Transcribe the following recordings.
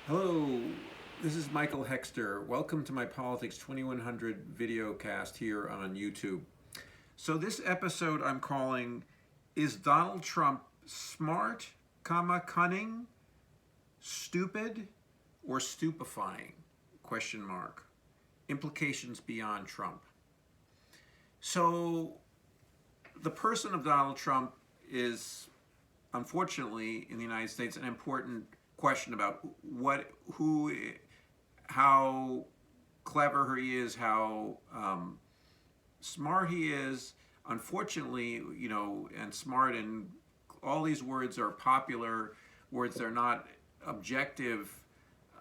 Hello, this is Michael Hexter. Welcome to my Politics 2100 video cast here on YouTube. So this episode I'm calling, Is Donald Trump Smart, Cunning, Stupid, or Stupifying? Question mark. Implications beyond Trump. So the person of Donald Trump is, unfortunately, in the United States, an important question about how clever he is, how smart he is. Unfortunately, and smart and all these words are popular words. They're not objective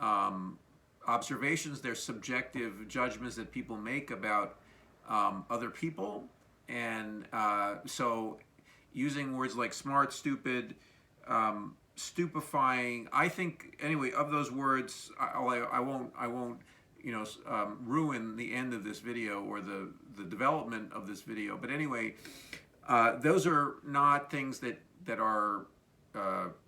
observations. They're subjective judgments that people make about other people. And so using words like smart, stupid, stupefying. I think anyway of those words. I won't ruin the end of this video or the development of this video. But anyway, those are not things that are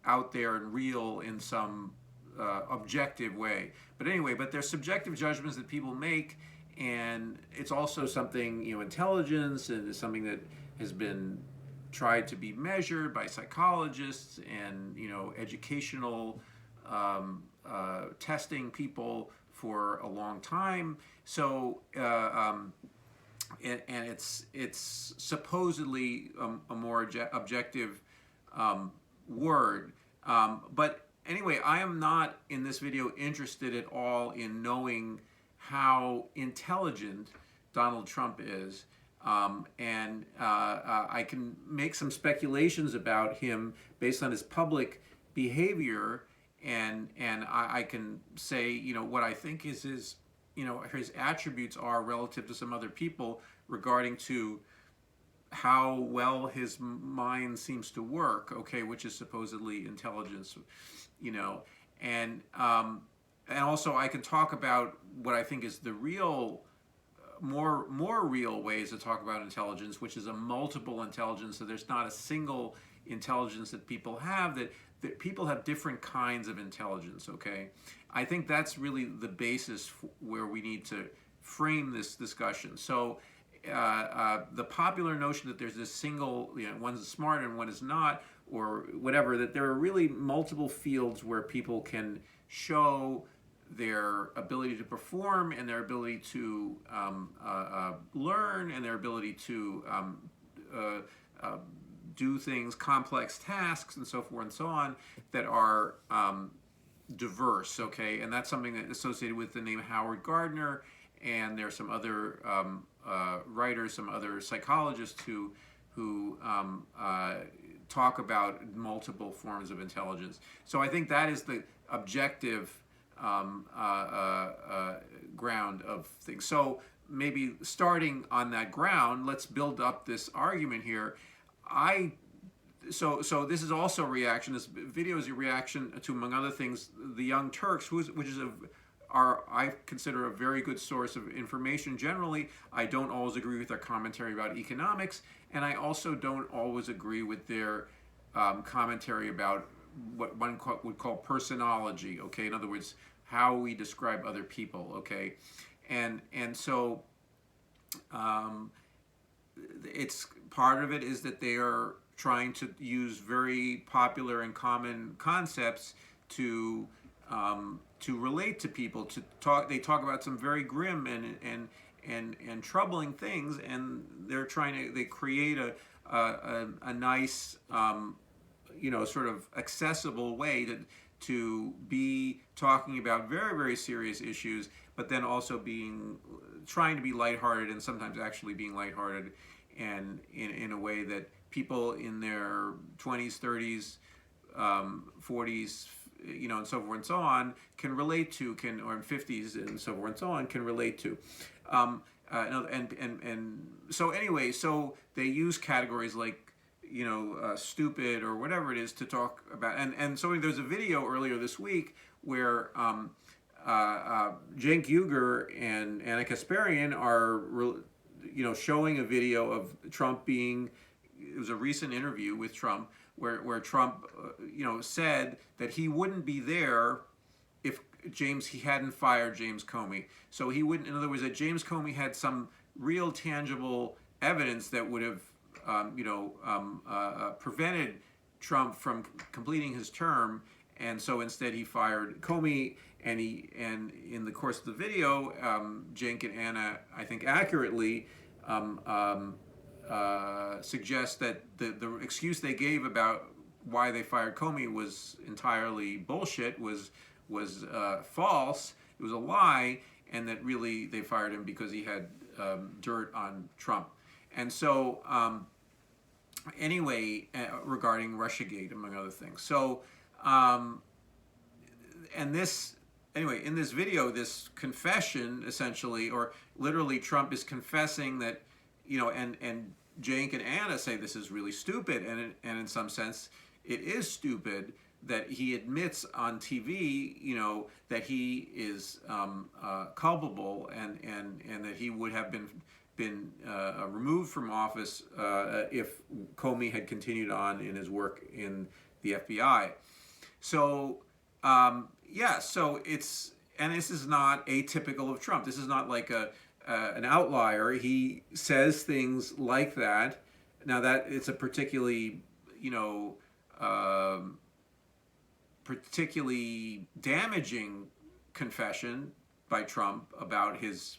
out there and real in some objective way. But anyway, they're subjective judgments that people make, and it's also something, intelligence, and it's something that has been tried to be measured by psychologists and educational testing people for a long time. So and it's supposedly a more objective word. But anyway, I am not in this video interested at all in knowing how intelligent Donald Trump is. I can make some speculations about him based on his public behavior, and I can say what I think is his attributes are relative to some other people regarding to how well his mind seems to work, okay, which is supposedly intelligence, and also I can talk about what I think is the real more real ways to talk about intelligence, which is a multiple intelligence. So there's not a single intelligence that people have, that people have different kinds of intelligence, okay? I think that's really the basis where we need to frame this discussion. So the popular notion that there's this single, one's smart and one is not, or whatever, that there are really multiple fields where people can show their ability to perform and their ability to learn and their ability to do things, complex tasks, and so forth and so on, that are diverse, okay? And that's something that's associated with the name Howard Gardner, and there's some other writers, some other psychologists who talk about multiple forms of intelligence. So I think that is the objective ground of things. So maybe starting on that ground, let's build up this argument here. So this is also a reaction. This video is a reaction to, among other things, the Young Turks, which is I consider a very good source of information generally. I don't always agree with their commentary about economics, and I also don't always agree with their commentary about what one would call personology, okay? In other words, how we describe other people, okay? And so it's part of it is that they are trying to use very popular and common concepts to relate to people, to talk. They talk about some very grim and troubling things, and they create a nice sort of accessible way to be talking about very, very serious issues, but then also trying to be lighthearted, and sometimes actually being lighthearted, and in a way that people in their 20s, 30s, 40s, and so forth and so on can relate to, or in 50s and so forth and so on can relate to. And so anyway, so they use categories like stupid or whatever it is to talk about. And so there's a video earlier this week where Cenk Uygur and Anna Kasparian are showing a video of Trump being. It was a recent interview with Trump where Trump said that he wouldn't be there if he hadn't fired James Comey. So he wouldn't, in other words, that James Comey had some real tangible evidence that would have, prevented Trump from completing his term, and so instead he fired Comey. And in the course of the video, Cenk and Anna, I think accurately, suggest that the excuse they gave about why they fired Comey was entirely bullshit, was false. It was a lie, and that really they fired him because he had dirt on Trump. And so, anyway, regarding Russiagate, among other things. So, and this. Anyway, in this video, this confession, essentially, or literally, Trump is confessing that, and Cenk and Anna say this is really stupid, and in some sense, it is stupid that he admits on TV, that he is culpable, and that he would have been removed from office if Comey had continued on in his work in the FBI. So. So and this is not atypical of Trump. This is not like an outlier. He says things like that. Now that it's a particularly damaging confession by Trump about his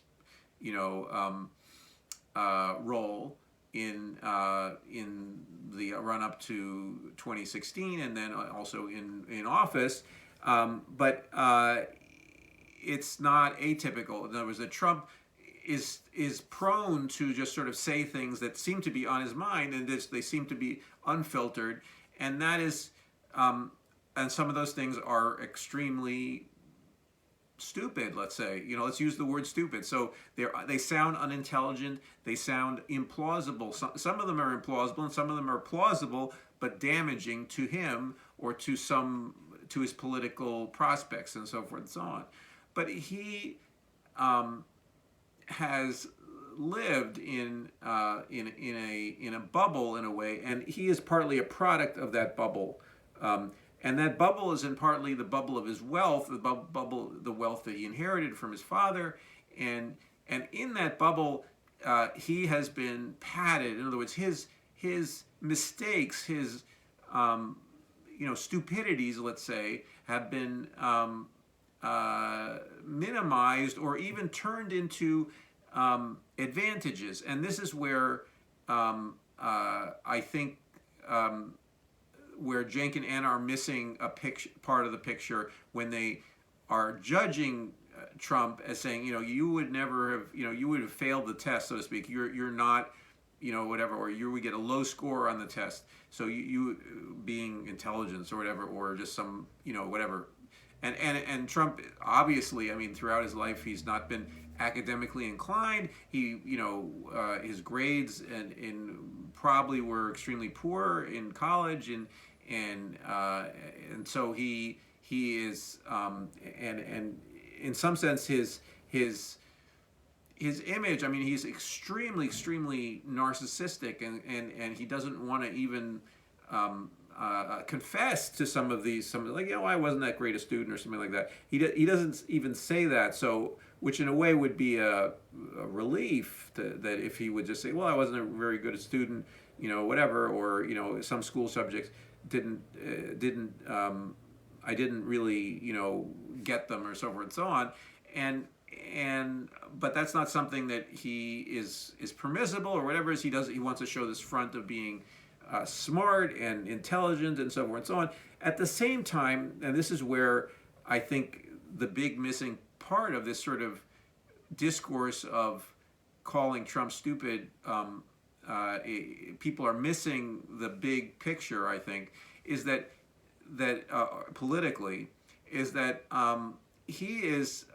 role in the run up to 2016, and then also in office. But it's not atypical. In other words, that Trump is prone to just sort of say things that seem to be on his mind, and they seem to be unfiltered, and that is, and some of those things are extremely stupid. Let's say, let's use the word stupid. So they sound unintelligent. They sound implausible. Some of them are implausible, and some of them are plausible but damaging to him or to his political prospects and so forth and so on. But he has lived in a bubble in a way, and he is partly a product of that bubble. And that bubble is in partly the bubble of his wealth, the wealth that he inherited from his father, and in that bubble, he has been padded. In other words, his mistakes, his stupidities, let's say, have been minimized or even turned into advantages. And this is where I think where Cenk and Anna are missing a part of the picture when they are judging Trump as saying, you would never have, you would have failed the test, so to speak. You're not, whatever, or you would get a low score on the test. So you being intelligence or whatever, or just some, whatever. And Trump, obviously, throughout his life, he's not been academically inclined. He, his grades and probably were extremely poor in college, and so he is, and in some sense his image, he's extremely narcissistic, and he doesn't want to even confess to some of like, I wasn't that great a student or something like that. He doesn't even say that, so which in a way would be a relief that if he would just say, well, I wasn't a very good student, whatever, or some school subjects I didn't really get them, or so forth and so on, but that's not something that he is permissible or whatever. He wants to show this front of being smart and intelligent and so forth and so on. At the same time, and this is where I think the big missing part of this sort of discourse of calling Trump stupid, people are missing the big picture, I think, is that politically, is that he is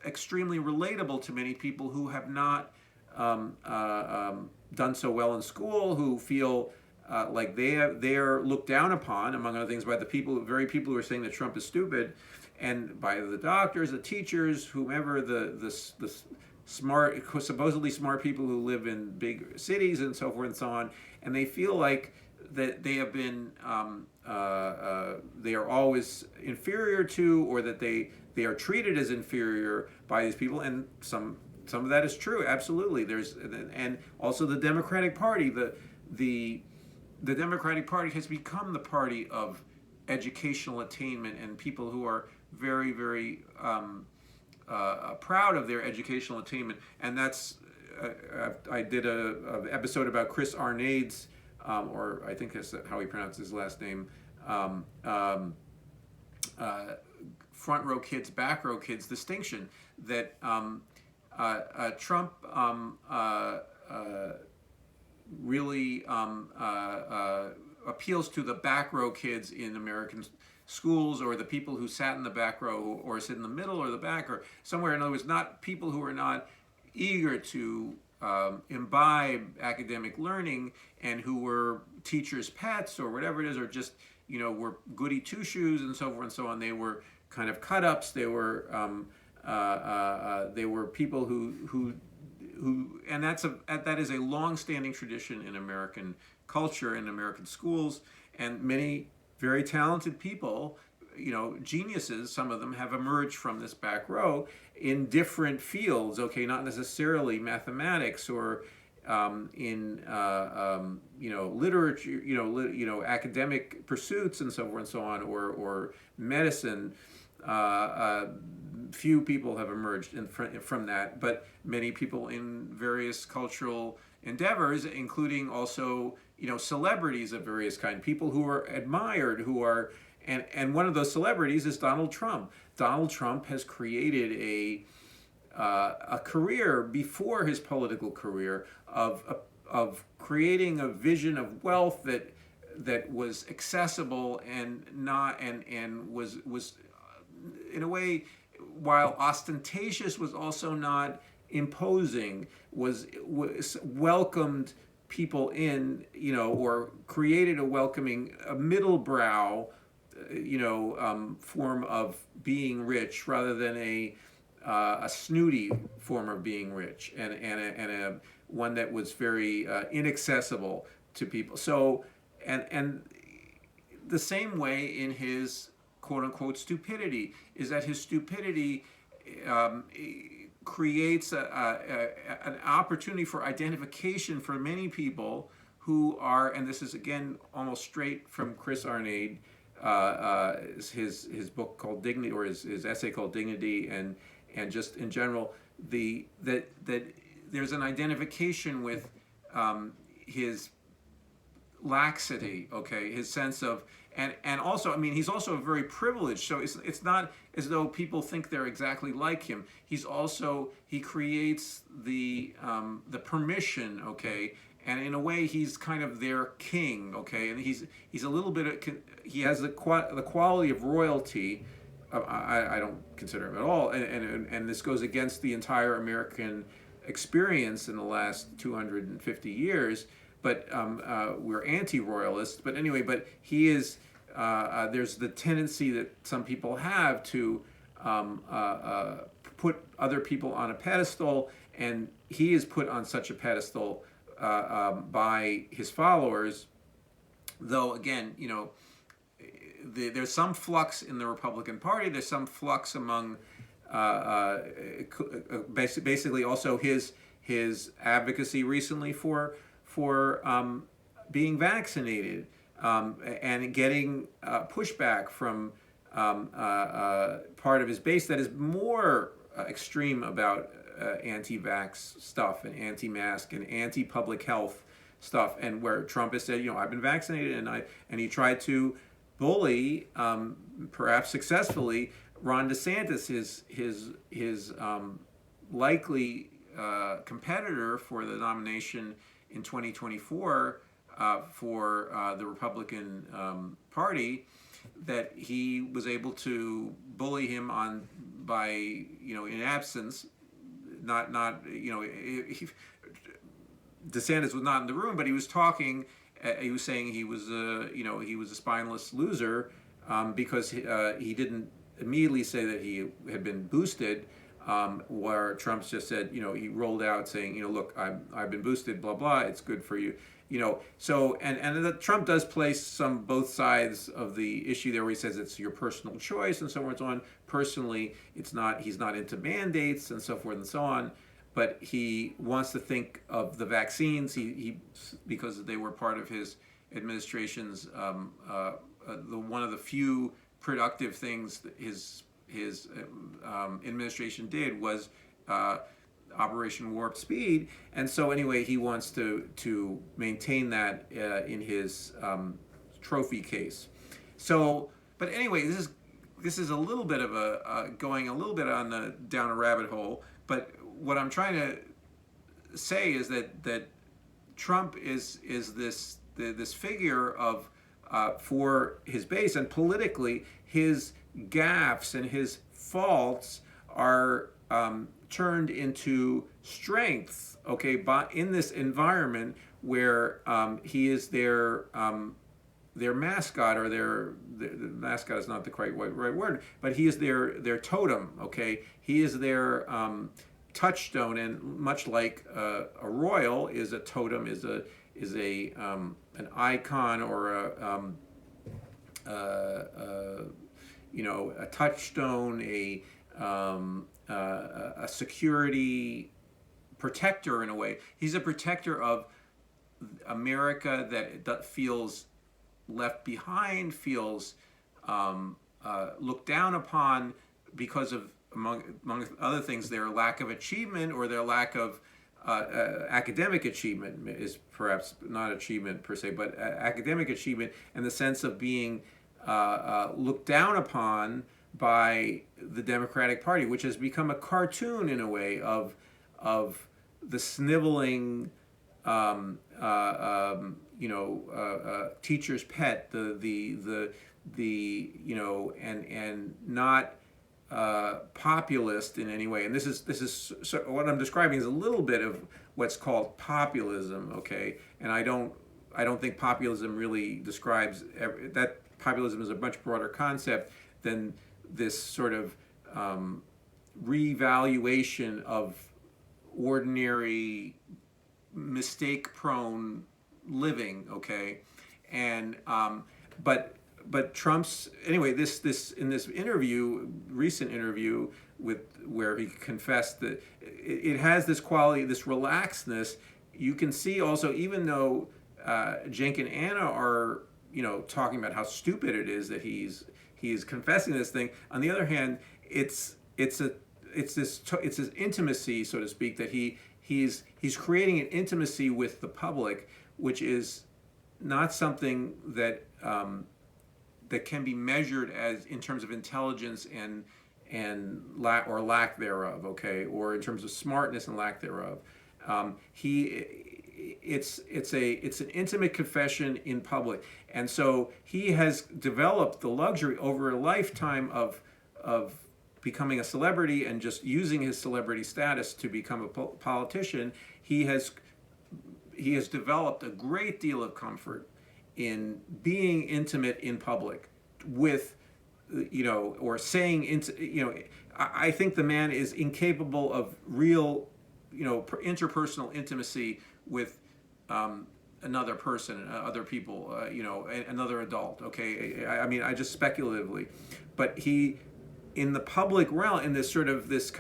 extremely relatable to many people who have not done so well in school, who feel like they're looked down upon, among other things, by the very people who are saying that Trump is stupid, and by the doctors, the teachers, whomever, the smart, supposedly smart people who live in big cities and so forth and so on, and they feel like that they have been they are always inferior to, or that they are treated as inferior by these people, and some of that is true. Absolutely, there's, and also the Democratic Party, the Democratic Party has become the party of educational attainment and people who are very, very proud of their educational attainment. And that's I did a episode about Chris Arnade's, or I think that's how he pronounced his last name, um, um, front row kids, back row kids distinction, that Trump really appeals to the back row kids in American schools, or the people who sat in the back row or sit in the middle or the back or somewhere. In other words, not people who are not eager to imbibe academic learning and who were teachers' pets or whatever it is, or just, were goody two shoes and so forth and so on. They were kind of cut ups. They were people who and that is a long-standing tradition in American culture and American schools, and many very talented people, geniuses, some of them have emerged from this back row in different fields. Okay, not necessarily mathematics or in literature, academic pursuits and so forth and so on, or medicine. Few people have emerged from that, but many people in various cultural endeavors, including also, celebrities of various kinds, people who are admired, who are, and one of those celebrities is Donald Trump. Donald Trump has created a career before his political career of creating a vision of wealth that was accessible and not and was in a way, while ostentatious, was also not imposing, was welcomed people in, or created a middle brow, form of being rich, rather than a snooty form of being rich, and a one that was very inaccessible to people. So, and the same way in his quote unquote stupidity is that his stupidity creates an opportunity for identification for many people who are, and this is again almost straight from Chris Arnade, his book called Dignity, or his essay called Dignity, and just in general, that there's an identification with his laxity, okay, his sense of, and also, I mean, he's also very privileged, so it's not as though people think they're exactly like him. He creates the permission, okay, and in a way he's kind of their king, okay, and he's a little bit, he has the quality of royalty. I don't consider him at all, and this goes against the entire American experience in the last 250 years. But we're anti-royalists. But anyway, but he is. There's the tendency that some people have to put other people on a pedestal, and he is put on such a pedestal by his followers. Though again, there's some flux in the Republican Party. There's some flux among basically also his advocacy recently for being vaccinated, and getting pushback from part of his base that is more extreme about anti-vax stuff and anti-mask and anti-public health stuff, and where Trump has said, I've been vaccinated, and he tried to bully, perhaps successfully, Ron DeSantis, his likely competitor for the nomination in 2024 for the Republican Party, that he was able to bully him on by in absence, not DeSantis was not in the room, but he was talking. He was saying he was he was a spineless loser, because he didn't immediately say that he had been boosted. Where Trump just said, he rolled out saying, look, I've been boosted, blah blah, it's good for you, So Trump does place some both sides of the issue there, where he says it's your personal choice and so forth and so on. Personally, he's not into mandates and so forth and so on, but he wants to think of the vaccines. He because they were part of his administration's one of the few productive things that his administration did was Operation Warp Speed, and so anyway, he wants to maintain that in his trophy case. So, but anyway, this is a little bit of going a little bit down a rabbit hole. But what I'm trying to say is that Trump is this figure of for his base, and politically his gaffes and his faults are turned into strengths, okay, in this environment where he is their mascot, or the mascot is not the right word, but he is their totem, okay. He is their touchstone, and much like a royal is a totem, is an icon, or a touchstone, a security protector in a way. He's a protector of America that feels left behind, feels looked down upon because of, among other things, their lack of achievement, or their lack of academic achievement is perhaps not achievement per se, but academic achievement, in the sense of being looked down upon by the Democratic Party, which has become a cartoon in a way of the sniveling, teacher's pet, and not populist in any way. And this is what I'm describing is a little bit of what's called populism, okay? And I don't think populism really describes that. Populism is a much broader concept than this sort of revaluation of ordinary mistake-prone living, okay? And but Trump's, anyway, this in this recent interview where he confessed that it has this quality, this relaxedness. You can see also, even though Cenk and Anna are talking about how stupid it is that he's confessing this thing. On the other hand, it's this intimacy, so to speak, that he's creating an intimacy with the public, which is not something that that can be measured as in terms of intelligence and lack thereof, okay, or in terms of smartness and lack thereof. It's an intimate confession in public, and so he has developed the luxury over a lifetime of becoming a celebrity and just using his celebrity status to become a politician. He has developed a great deal of comfort in being intimate in public with, or saying, I think the man is incapable of real, interpersonal intimacy with another person, other people, another adult. Okay, I mean, I just speculatively, but he, in the public realm, in this sort of this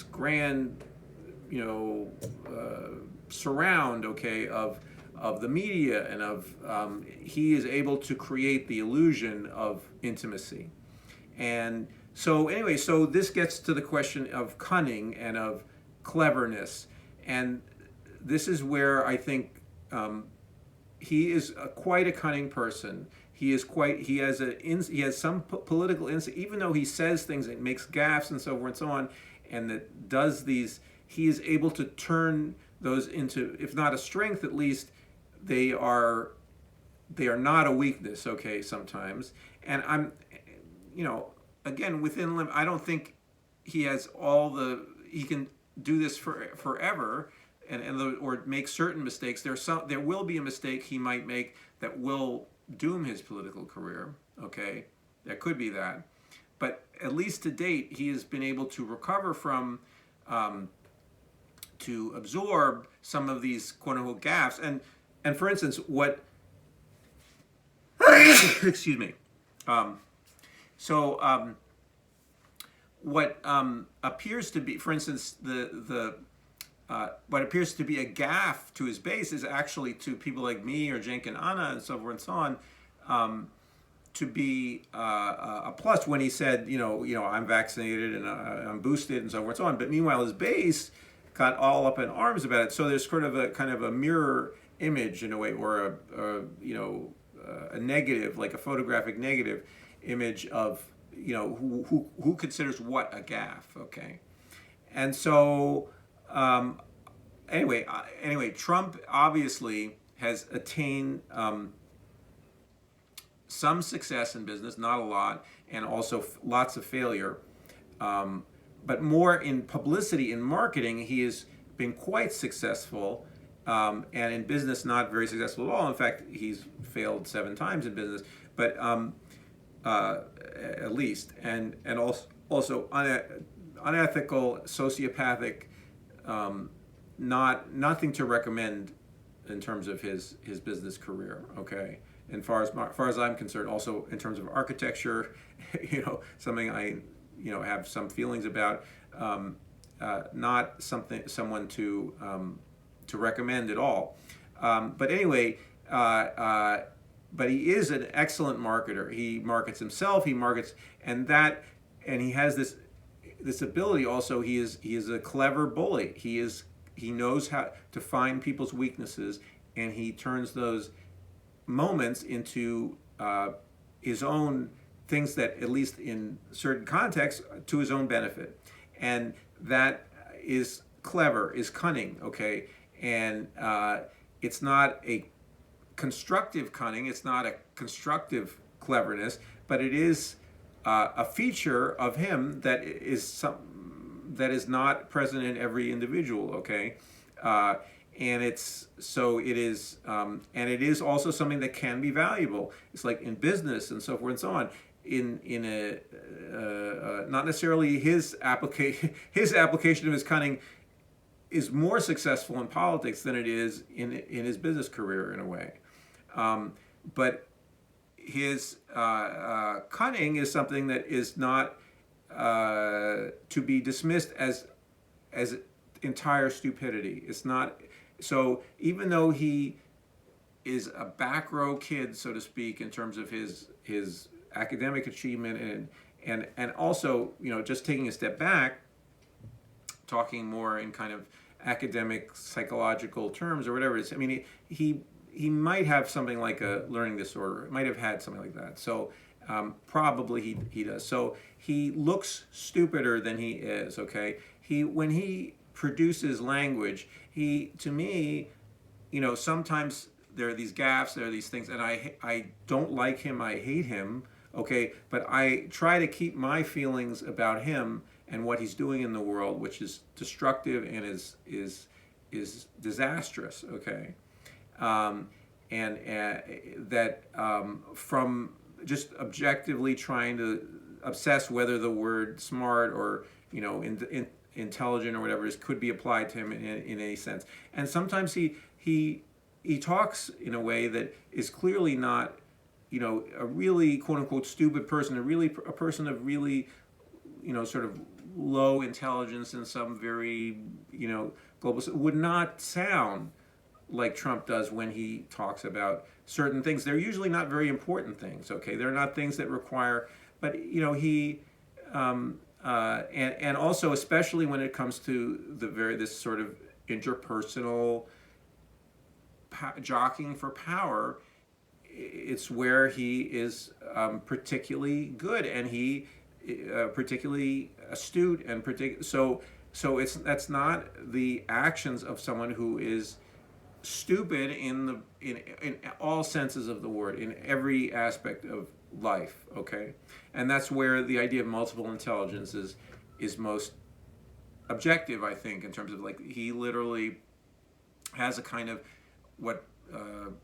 grand, surround, okay, of the media and of he is able to create the illusion of intimacy. And so anyway, so this gets to the question of cunning and of cleverness, and this is where I think he is quite a cunning person. He has some political insight, even though he says things and makes gaffes and so forth and so on, and that does these. He is able to turn those into, if not a strength, at least they are not a weakness. Okay, sometimes, and I'm, again, within limit. I don't think he has he can do this forever. Or make certain mistakes. There will be a mistake he might make that will doom his political career. Okay, there could be that, but at least to date, he has been able to recover from to absorb some of these quote unquote gaffes. And for instance, what excuse me. What appears to be, for instance, the what appears to be a gaffe to his base is actually to people like me or Cenk and Anna and so forth and so on, to be a plus when he said, I'm vaccinated and I'm boosted and so forth and so on. But meanwhile, his base got all up in arms about it. So there's sort of a kind of a mirror image in a way, or a negative, like a photographic negative image of who considers what a gaffe, okay? And so anyway, Trump obviously has attained some success in business, not a lot, and also lots of failure. But more in publicity, in marketing, he has been quite successful, and in business, not very successful at all. In fact, he's failed 7 times in business, but at least, and also unethical, sociopathic, nothing to recommend in terms of his business career. Okay, and far as I'm concerned, also in terms of architecture, something I have some feelings about, not someone to recommend at all. But anyway, but he is an excellent marketer. He markets himself. He markets, and he has this ability. Also, he is a clever bully. He knows how to find people's weaknesses, and he turns those moments into his own things that, at least in certain contexts, to his own benefit. And that is clever, is cunning, okay? And it's not a constructive cunning, it's not a constructive cleverness, but it is a feature of him that is not present in every individual, okay? And it is also something that can be valuable. It's like in business and so forth and so on. In not necessarily his application of his cunning is more successful in politics than it is in his business career, in a way. But his cunning is something that is not to be dismissed as entire stupidity. It's not. So even though he is a back row kid, so to speak, in terms of his academic achievement and also just taking a step back, talking more in kind of academic psychological terms or whatever it is. I mean, he might have something like a learning disorder. Might have had something like that. So probably he does. So he looks stupider than he is. Okay. When he produces language, to me, sometimes there are these gaffes, there are these things, and I don't like him. I hate him. Okay, but I try to keep my feelings about him and what he's doing in the world, which is destructive and is disastrous. Okay, and that from just objectively trying to obsess whether the word smart or intelligent or whatever could be applied to him in any sense. And sometimes he talks in a way that is clearly not a really quote unquote stupid person, a person of really sort of low intelligence and some very global would not sound like Trump does when he talks about certain things. They're usually not very important things. Okay, they're not things that require, but he and also especially when it comes to this sort of interpersonal jockeying for power, it's where he is particularly good, and he particularly astute, and so that's not the actions of someone who is stupid in all senses of the word, in every aspect of life. Okay, and that's where the idea of multiple intelligence is most objective, I think, in terms of like he literally has a kind of what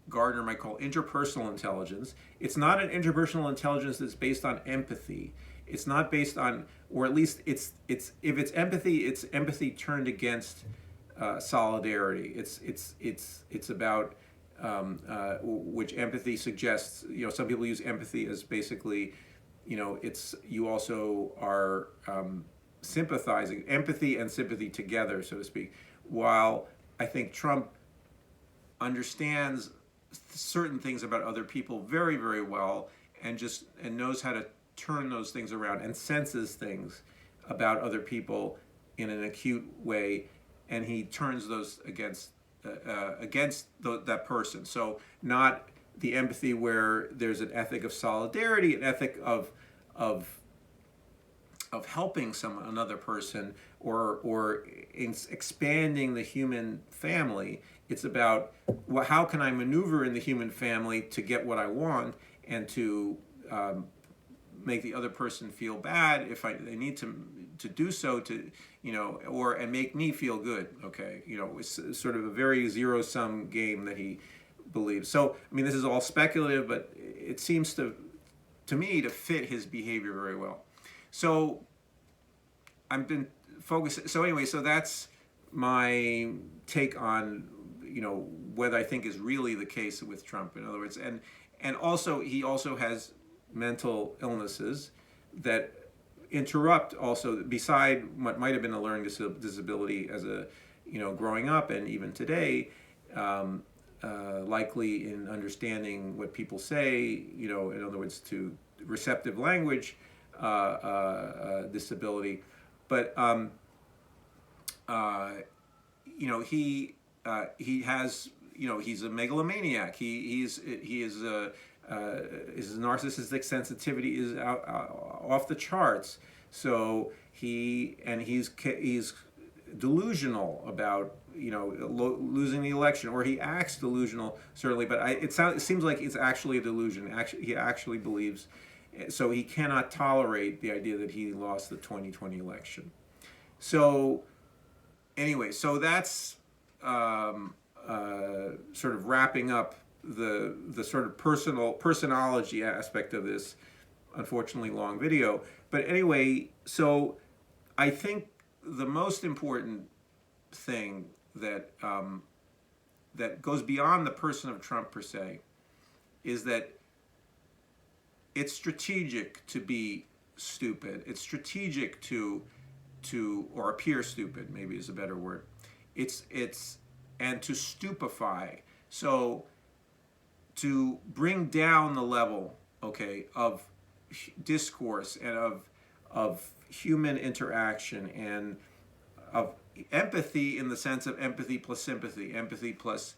Gardner might call interpersonal intelligence. It's not an interpersonal intelligence that's based on empathy. It's not based on, or at least it's if it's empathy turned against solidarity. It's about which empathy suggests. Some people use empathy as basically, it's you also are sympathizing, empathy and sympathy together, so to speak. While I think Trump understands certain things about other people very, very well, and knows how to turn those things around and senses things about other people in an acute way, and he turns those against that person. So not the empathy where there's an ethic of solidarity, an ethic of helping another person, or expanding the human family. It's about, well, how can I maneuver in the human family to get what I want, and to make the other person feel bad if they need to do so, to and make me feel good. Okay, it's sort of a very zero-sum game that he believes. So I mean, this is all speculative, but it seems to me to fit his behavior very well. So I've been focused. So anyway, so that's my take on what I think is really the case with Trump. In other words, and also he also has mental illnesses that interrupt, also beside what might have been a learning disability as a growing up, and even today, likely in understanding what people say, in other words, to receptive language disability. But he has, he's a megalomaniac. He is his narcissistic sensitivity is off the charts. So he's delusional about losing the election, or he acts delusional, certainly. But it seems like it's actually a delusion. He actually believes. So he cannot tolerate the idea that he lost the 2020 election. So anyway, so that's sort of wrapping up the sort of personology aspect of this unfortunately long video. But anyway, so I think the most important thing that that goes beyond the person of Trump per se is that it's strategic to be stupid. It's strategic to or appear stupid, maybe is a better word. And to stupefy. So to bring down the level, okay, of discourse and of human interaction, and of empathy in the sense of empathy plus sympathy, empathy plus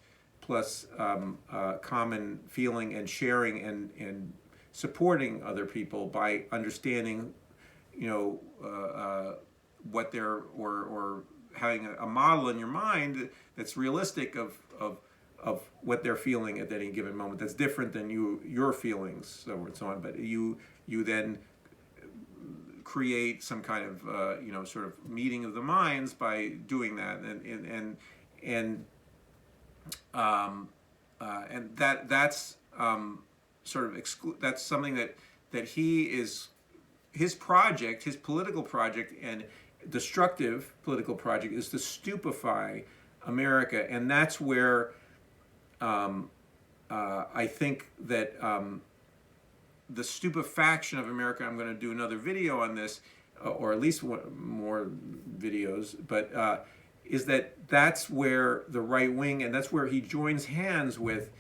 common feeling and sharing and supporting other people by understanding, what they're, or having a model in your mind that's realistic of what they're feeling at any given moment. That's different than your feelings, so and so on. But you then create some kind of sort of meeting of the minds by doing that, and that's sort of that's something that he is, his project, his political project, and destructive political project is to stupefy America. And that's where I think that the stupefaction of America, I'm going to do another video on this, or at least more videos, but is that's where the right wing, and that's where he joins hands with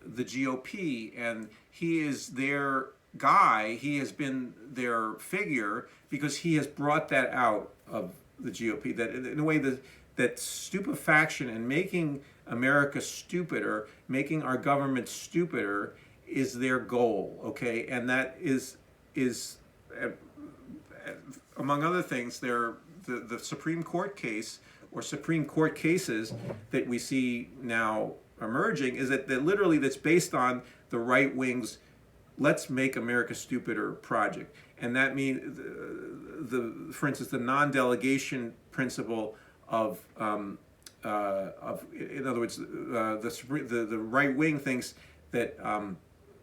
the GOP, and he is their guy. He has been their figure because he has brought that out of the GOP, that in a way that stupefaction and making America stupider, making our government stupider, is their goal, okay? And that is among other things, the Supreme Court case, or Supreme Court cases that we see now emerging, is that literally that's based on the right wing's "let's make America stupider" project. And that means, for instance, the non-delegation principle of in other words, the right wing thinks that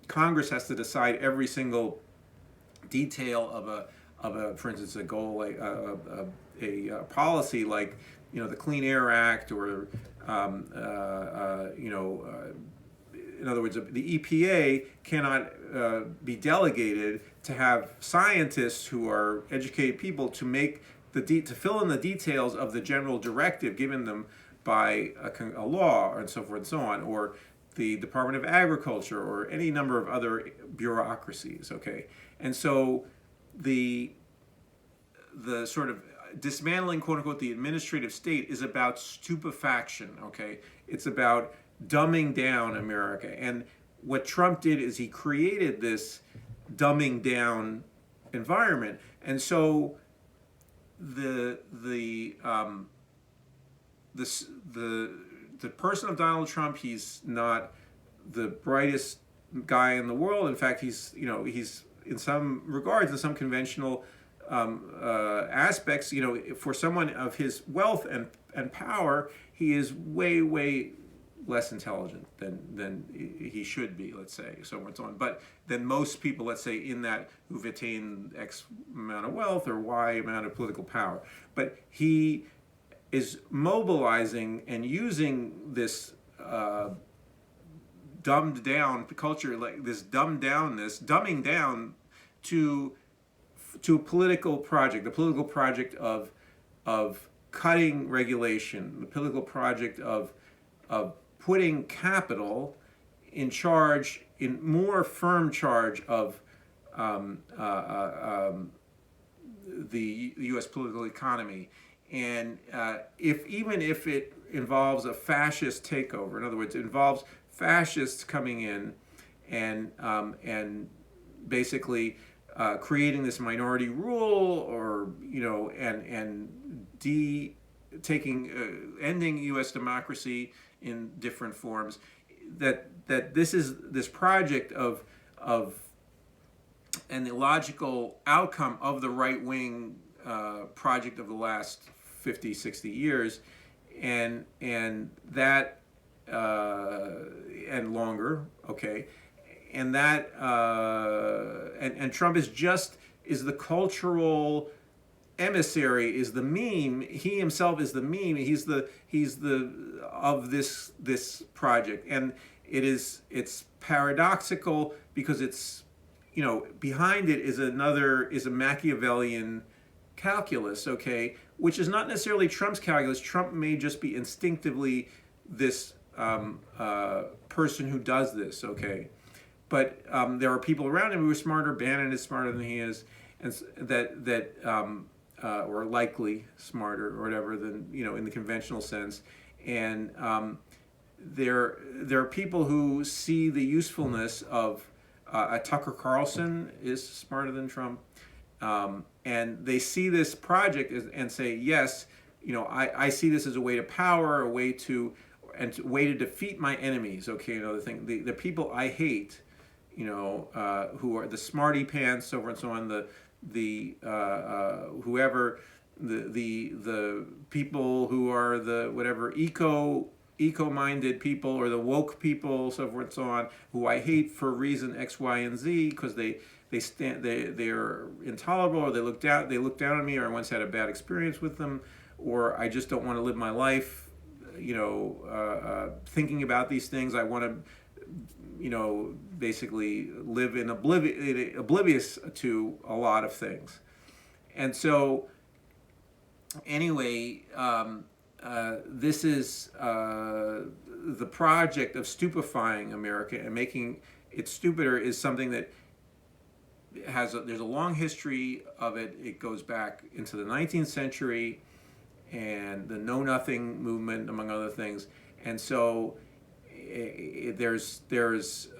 Congress has to decide every single detail for instance, a goal like a policy like the Clean Air Act, or in other words, the EPA cannot be delegated to have scientists who are educated people to make to fill in the details of the general directive given them by a law, and so forth and so on, or the Department of Agriculture, or any number of other bureaucracies. Okay, and so the sort of dismantling, quote unquote, the administrative state is about stupefaction. Okay, it's about dumbing down America. And what Trump did is he created this dumbing down environment. And so the person of Donald Trump, he's not the brightest guy in the world. In fact, he's in some regards, in some conventional aspects, for someone of his wealth and power, he is way less intelligent than he should be, let's say, so on and so on. But then most people, let's say, in that, who've attained X amount of wealth or Y amount of political power. But he is mobilizing and using this dumbed down culture, like this dumbing down to a political project, the political project of cutting regulation, the political project of putting capital in more firm charge of the U.S. political economy. And even if it involves a fascist takeover, in other words, it involves fascists coming in and basically creating this minority rule, or ending U.S. democracy in different forms, that this project of and the logical outcome of the right-wing project of the last 50, 60 years, and that and longer, okay, and that and Trump is the cultural emissary, is the meme. He himself is the meme. He's the of this project, and it's paradoxical because it's behind it is a Machiavellian calculus, okay, which is not necessarily Trump's calculus. Trump may just be instinctively this person who does this, okay, but there are people around him who are smarter. Bannon is smarter than he is, and or likely smarter, or whatever, than in the conventional sense. And there are people who see the usefulness of Tucker Carlson is smarter than Trump, and they see this project and say, yes, I see this as a way to power, a way to defeat my enemies. Okay, another thing, the people I hate, who are the smarty pants, so forth and so on, the people who are the whatever eco-minded people, or the woke people, so forth and so on, who I hate for reason X, Y, and Z, because they are intolerable, or they look down on me, or I once had a bad experience with them, or I just don't want to live my life thinking about these things. I want to basically live in oblivious to a lot of things. And so anyway, this is the project of stupefying America and making it stupider is something that there's a long history of it. It goes back into the 19th century and the Know Nothing movement, among other things. And so there's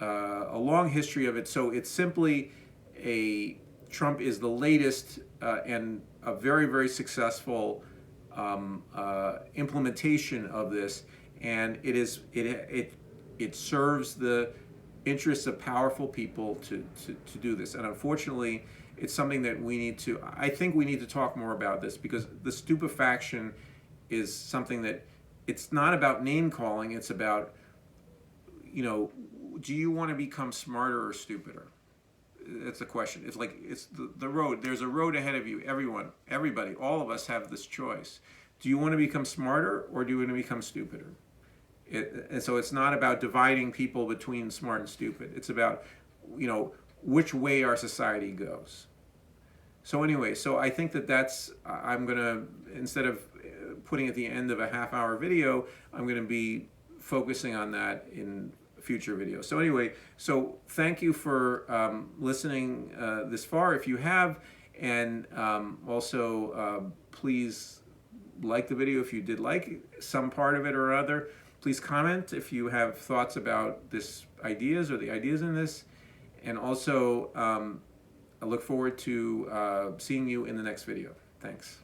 a long history of it. So it's simply Trump is the latest and a very, very successful implementation of this, and it serves the interests of powerful people to do this. And unfortunately, it's something that I think we need to talk more about this, because the stupefaction is something that it's not about name calling. It's about, do you want to become smarter or stupider? it's a question. It's like it's the road. There's a road ahead of you. Everyone, everybody, all of us have this choice. Do you want to become smarter or do you want to become stupider? And so it's not about dividing people between smart and stupid. It's about, which way our society goes. So anyway, so I think that's, I'm going to, instead of putting at the end of a half-hour video, I'm going to be focusing on that in future videos. So anyway, so thank you for listening this far, if you have, and also please like the video if you did like some part of it or other. Please comment if you have thoughts about this ideas or the ideas in this, and also I look forward to seeing you in the next video. Thanks.